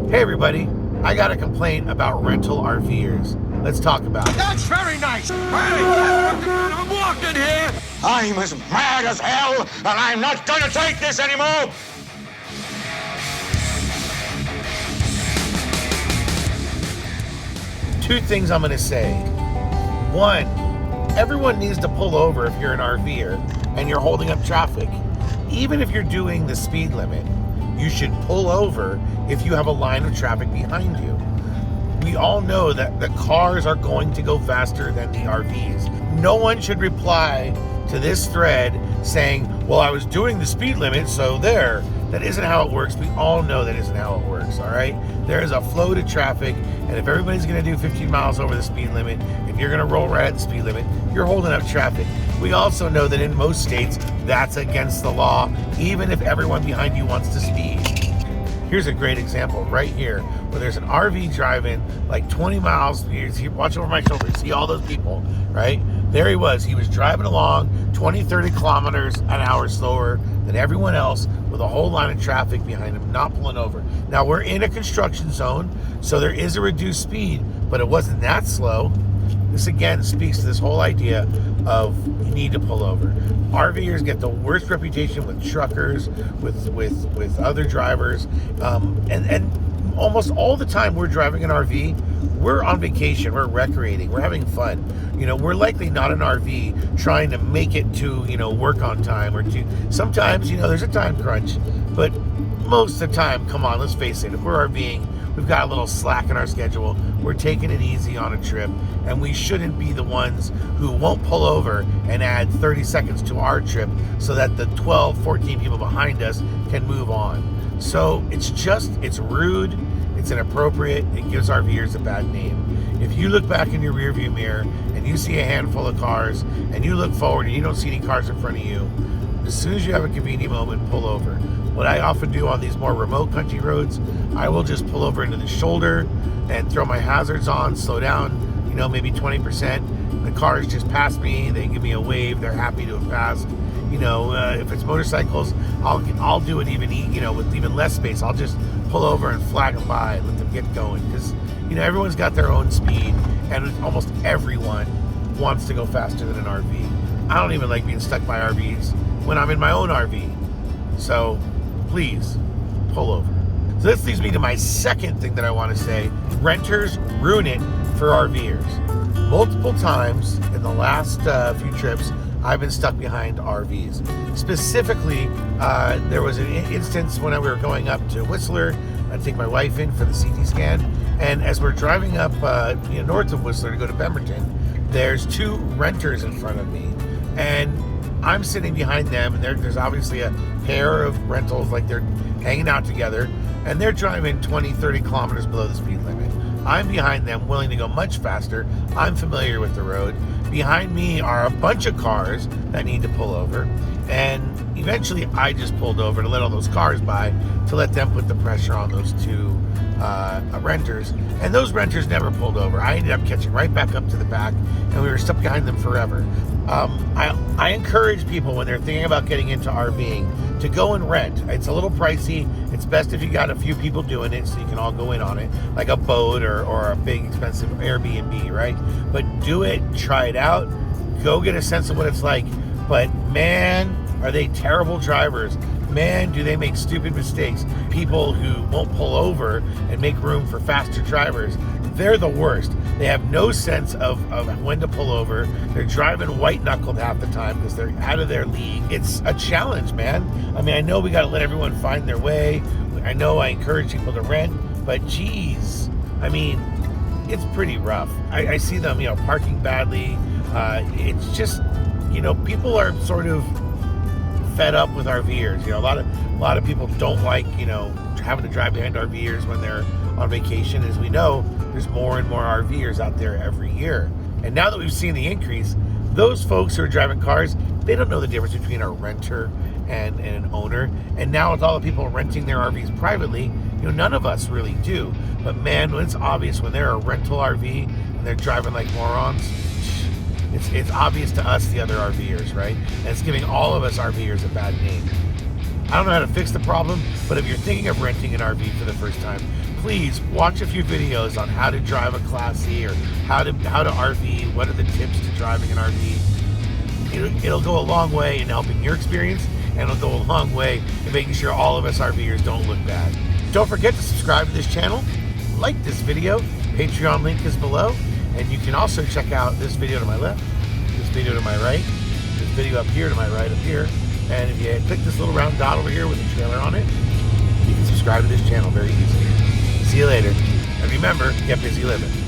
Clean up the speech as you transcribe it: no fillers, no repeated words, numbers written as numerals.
Hey everybody, I got a complaint about rental RVers. Let's talk about it. That's very nice. Hey, I'm walking here. I'm as mad as hell, and I'm not going to take this anymore. Two things I'm going to say. One, everyone needs to pull over if you're an RVer and you're holding up traffic. Even if you're doing the speed limit, you should pull over if you have a line of traffic behind you. We all know that the cars are going to go faster than the RVs. No one should reply to this thread saying, well, I was doing the speed limit, so there. That isn't how it works. We all know that isn't how it works, all right? There is a flow to traffic, and if everybody's gonna do 15 miles over the speed limit, if you're gonna roll right at the speed limit, you're holding up traffic. We also know that in most states, that's against the law, even if everyone behind you wants to speed. Here's a great example right here, where there's an RV driving like 20 miles. You watch over my shoulder, see all those people, right? There he was driving along 20, 30 kilometers an hour slower than everyone else with a whole line of traffic behind him, not pulling over. Now we're in a construction zone, so there is a reduced speed, but it wasn't that slow. This again speaks to this whole idea of you need to pull over. RVers get the worst reputation with truckers, with other drivers, and almost all the time we're driving an RV, we're on vacation, we're recreating, we're having fun. You know, we're likely not an RV trying to make it to, work on time or to, sometimes, there's a time crunch, but most of the time, come on, let's face it, if we're RVing, we've got a little slack in our schedule, we're taking it easy on a trip, and we shouldn't be the ones who won't pull over and add 30 seconds to our trip so that the 12, 14 people behind us can move on. So it's rude, it's inappropriate, it gives RVers a bad name. If you look back in your rearview mirror and you see a handful of cars and you look forward and you don't see any cars in front of you, as soon as you have a convenient moment, pull over. What I often do on these more remote country roads, I will just pull over into the shoulder and throw my hazards on, slow down, maybe 20%. The cars just pass me, they give me a wave, they're happy to have passed. If it's motorcycles, I'll do it even, with even less space. I'll just pull over and flag them by and let them get going. Because, everyone's got their own speed, and almost everyone wants to go faster than an RV. I don't even like being stuck by RVs when I'm in my own RV. So, please, pull over. So this leads me to my second thing that I want to say. Renters ruin it for RVers. Multiple times in the last few trips, I've been stuck behind RVs. Specifically, there was an instance when we were going up to Whistler. I'd take my wife in for the CT scan, and as we're driving up north of Whistler to go to Pemberton, there's two renters in front of me, and I'm sitting behind them, and there's obviously a pair of rentals, like they're hanging out together, and they're driving 20, 30 kilometers below the speed limit. I'm behind them, willing to go much faster. I'm familiar with the road. Behind me are a bunch of cars that need to pull over, and eventually I just pulled over to let all those cars by, to let them put the pressure on those two renters, and those renters never pulled over. I ended up catching right back up to the back, and we were stuck behind them forever. I encourage people when they're thinking about getting into RVing to go and rent. It's a little pricey. It's best if you got a few people doing it so you can all go in on it, like a boat or a big expensive Airbnb, right? But do it, try it out, go get a sense of what it's like. But man, are they terrible drivers. Man, do they make stupid mistakes. People who won't pull over and make room for faster drivers, they're the worst. They have no sense of when to pull over. They're driving white-knuckled half the time because they're out of their league. It's a challenge, man. I mean, I know we got to let everyone find their way. I know I encourage people to rent, but geez, I mean, it's pretty rough. I see them, parking badly. It's just, people are sort of fed up with RVers. A lot of people don't like, having to drive behind RVers when they're on vacation. As we know, there's more and more RVers out there every year. And now that we've seen the increase, those folks who are driving cars, they don't know the difference between a renter and an owner. And now with all the people renting their RVs privately, none of us really do. But man, when it's obvious when they're a rental RV and they're driving like morons, it's obvious to us, the other RVers, right? And it's giving all of us RVers a bad name. I don't know how to fix the problem, but if you're thinking of renting an RV for the first time, please watch a few videos on how to drive a Class C or how to RV, what are the tips to driving an RV. It'll go a long way in helping your experience, and it'll go a long way in making sure all of us RVers don't look bad. Don't forget to subscribe to this channel, like this video, Patreon link is below, and you can also check out this video to my left, this video to my right, this video up here to my right up here, and if you click this little round dot over here with a trailer on it, you can subscribe to this channel very easily. See you later, and remember, get busy living.